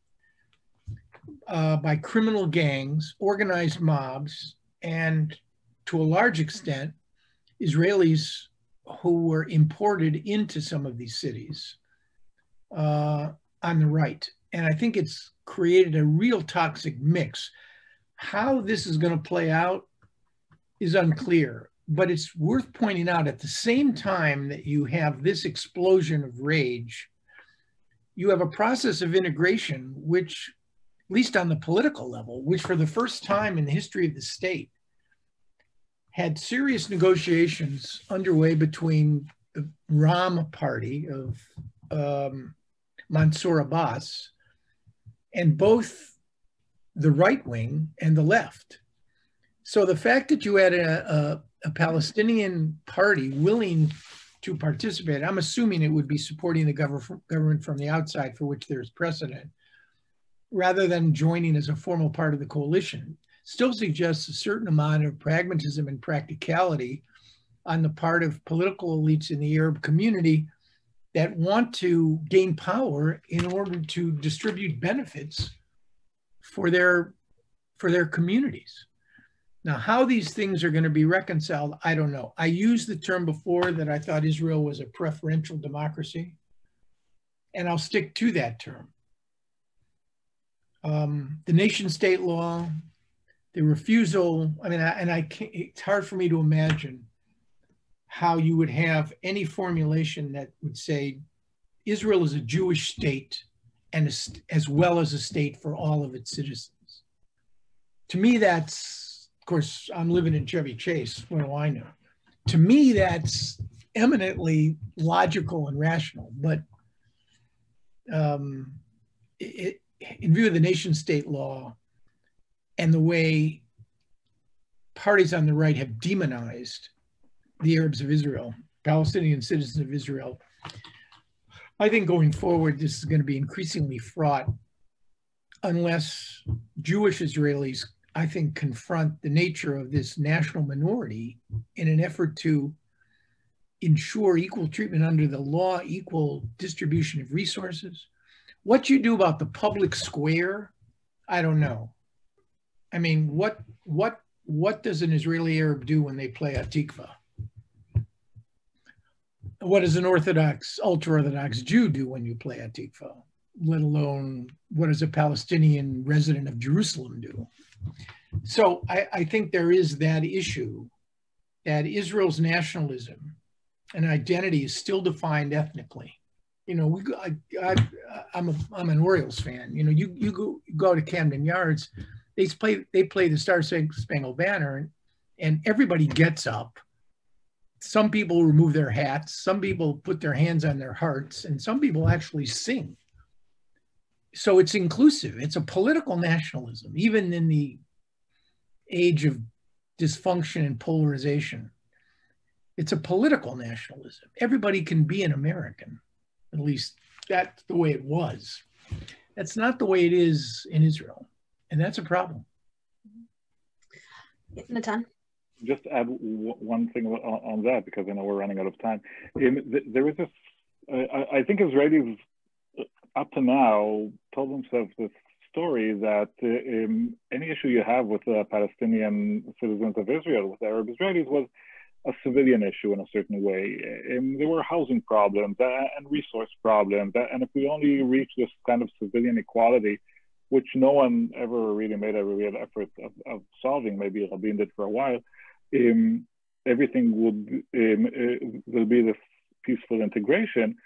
by criminal gangs, organized mobs, and to a large extent, Israelis who were imported into some of these cities on the right. And I think it's created a real toxic mix. How this is going to play out is unclear, but it's worth pointing out at the same time that you have this explosion of rage, you have a process of integration, which, at least on the political level, which for the first time in the history of the state, had serious negotiations underway between the Ram party of Mansour Abbas and both the right wing and the left. So the fact that you had a Palestinian party willing to participate, I'm assuming it would be supporting the government from the outside, for which there's precedent, rather than joining as a formal part of the coalition, still suggests a certain amount of pragmatism and practicality on the part of political elites in the Arab community that want to gain power in order to distribute benefits for their communities. Now, how these things are going to be reconciled, I don't know. I used the term before that I thought Israel was a preferential democracy, and I'll stick to that term. The nation-state law, the refusal, it's hard for me to imagine how you would have any formulation that would say Israel is a Jewish state and as well as a state for all of its citizens. To me, that's, of course, I'm living in Chevy Chase. What do I know? To me, that's eminently logical and rational. But in view of the nation state law and the way parties on the right have demonized the Arabs of Israel, Palestinian citizens of Israel, I think going forward, this is going to be increasingly fraught unless Jewish Israelis, I think, confront the nature of this national minority in an effort to ensure equal treatment under the law, equal distribution of resources. What you do about the public square, I don't know. I mean, what does an Israeli Arab do when they play Hatikva? What does an Orthodox, ultra-Orthodox Jew do when you play Hatikva? Let alone what does a Palestinian resident of Jerusalem do? So I think there is that issue that Israel's nationalism and identity is still defined ethnically. You know, I'm an Orioles fan. You know, you go to Camden Yards, they play the Star Spangled Banner, and everybody gets up. Some people remove their hats, some people put their hands on their hearts, and some people actually sing. So it's inclusive. It's a political nationalism, even in the age of dysfunction and polarization. It's a political nationalism. Everybody can be an American. At least that's the way it was. That's not the way it is in Israel. And that's a problem. Nathan? Just add one thing on that, because I know we're running out of time. There is this, I think Israelis up to now told themselves this story that any issue you have with Palestinian citizens of Israel, with Arab Israelis, was a civilian issue in a certain way. There were housing problems and resource problems. And if we only reach this kind of civilian equality, which no one ever really made a real effort of solving, maybe Rabin did for a while, everything will be this peaceful integration.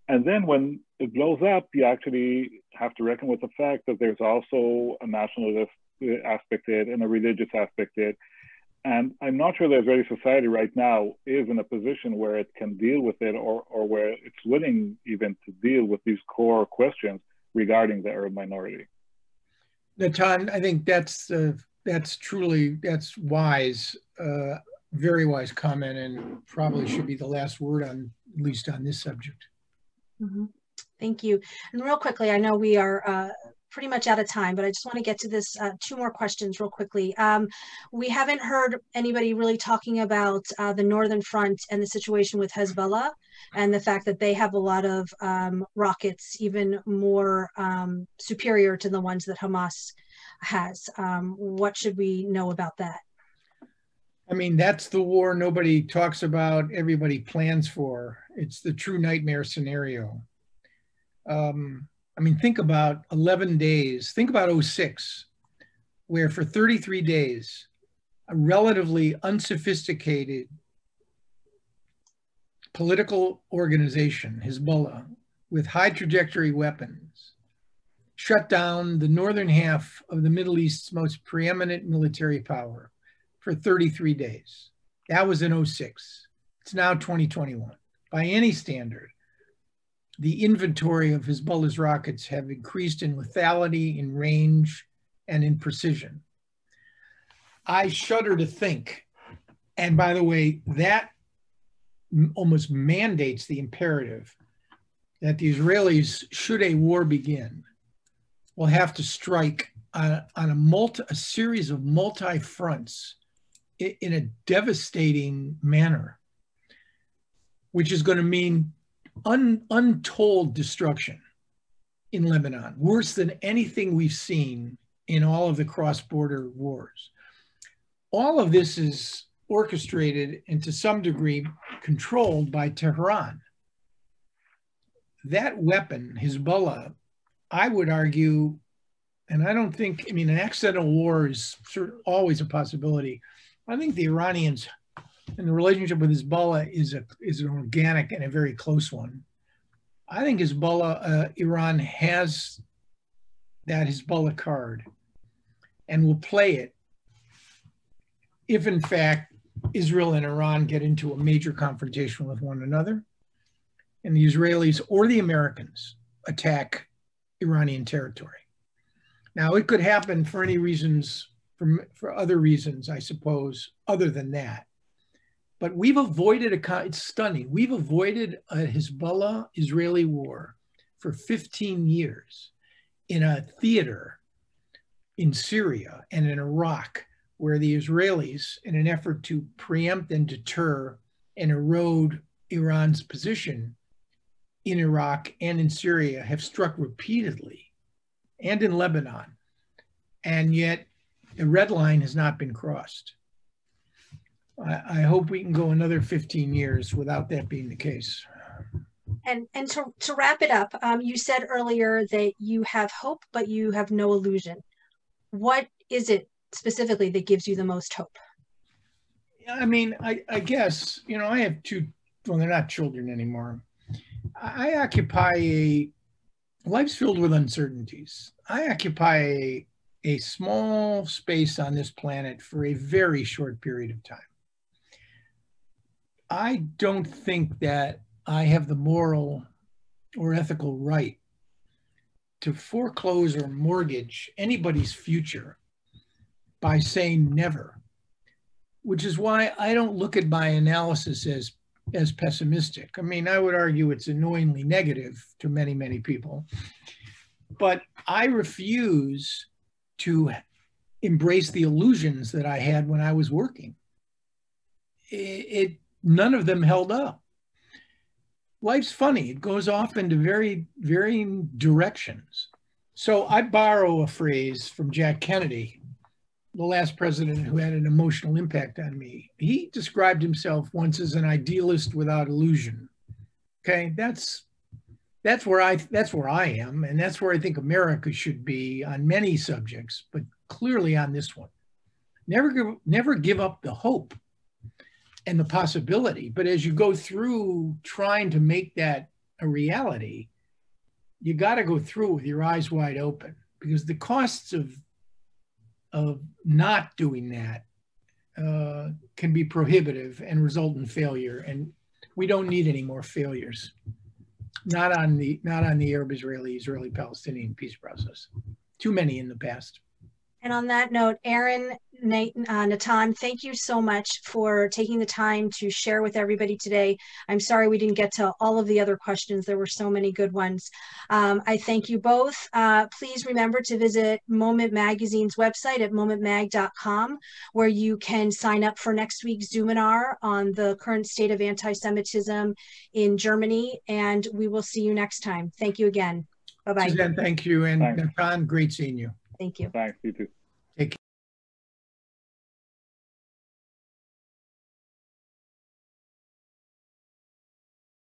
And then when it blows up, you actually have to reckon with the fact that there's also a nationalist aspect to it and a religious aspect to it. And I'm not sure that Israeli society right now is in a position where it can deal with it, or where it's willing even to deal with these core questions regarding the Arab minority. Natan, I think that's wise, very wise comment, and probably should be the last word on, at least on this subject. Mm-hmm. Thank you. And real quickly, I know we are pretty much out of time, but I just want to get to this two more questions real quickly. We haven't heard anybody really talking about the Northern Front and the situation with Hezbollah and the fact that they have a lot of rockets, even more superior to the ones that Hamas has. What should we know about that? I mean, that's the war nobody talks about, everybody plans for. It's the true nightmare scenario. I mean, think about 11 days. Think about 2006, where for 33 days, a relatively unsophisticated political organization, Hezbollah, with high trajectory weapons, shut down the northern half of the Middle East's most preeminent military power for 33 days. That was in 2006. It's now 2021. By any standard, the inventory of Hezbollah's rockets have increased in lethality, in range, and in precision. I shudder to think, and by the way, that almost mandates the imperative that the Israelis, should a war begin, will have to strike on a series of multi-fronts in a devastating manner, which is going to mean untold destruction in Lebanon, worse than anything we've seen in all of the cross-border wars. All of this is orchestrated and to some degree controlled by Tehran. That weapon, Hezbollah, I would argue, and I don't think, I mean, an accidental war is always a possibility. I think the Iranians and the relationship with Hezbollah is an organic and a very close one. I think Iran has that Hezbollah card and will play it if in fact Israel and Iran get into a major confrontation with one another, and the Israelis or the Americans attack Iranian territory. Now, it could happen for any reasons, for other reasons, I suppose, other than that. But we've avoided it's stunning. We've avoided a Hezbollah-Israeli war for 15 years in a theater in Syria and in Iraq, where the Israelis, in an effort to preempt and deter and erode Iran's position in Iraq and in Syria, have struck repeatedly, and in Lebanon. And yet the red line has not been crossed. I hope we can go another 15 years without that being the case. And to wrap it up, you said earlier that you have hope, but you have no illusion. What is it specifically that gives you the most hope? I mean, I guess, you know, I have two, well, they're not children anymore. I occupy life's filled with uncertainties. I occupy a small space on this planet for a very short period of time. I don't think that I have the moral or ethical right to foreclose or mortgage anybody's future by saying never, which is why I don't look at my analysis as pessimistic. I mean, I would argue it's annoyingly negative to many, many people, but I refuse to embrace the illusions that I had when I was working. None of them held up. Life's funny. It goes off into very varying directions. So I borrow a phrase from Jack Kennedy, the last president who had an emotional impact on me. He described himself once as an idealist without illusion. Okay, that's where I am, and that's where I think America should be on many subjects, but clearly on this one. Never give up the hope and the possibility. But as you go through trying to make that a reality, you got to go through with your eyes wide open, because the costs of not doing that can be prohibitive and result in failure. And we don't need any more failures. Not on the Arab-Israeli, Israeli-Palestinian peace process. Too many in the past. And on that note, Aaron, Nathan, thank you so much for taking the time to share with everybody today. I'm sorry we didn't get to all of the other questions. There were so many good ones. I thank you both. Please remember to visit Moment Magazine's website at momentmag.com, where you can sign up for next week's Zoominar on the current state of anti-Semitism in Germany. And we will see you next time. Thank you again. Bye-bye. Suzanne, thank you. And Nathan, great seeing you. Thank you. Thanks, you too.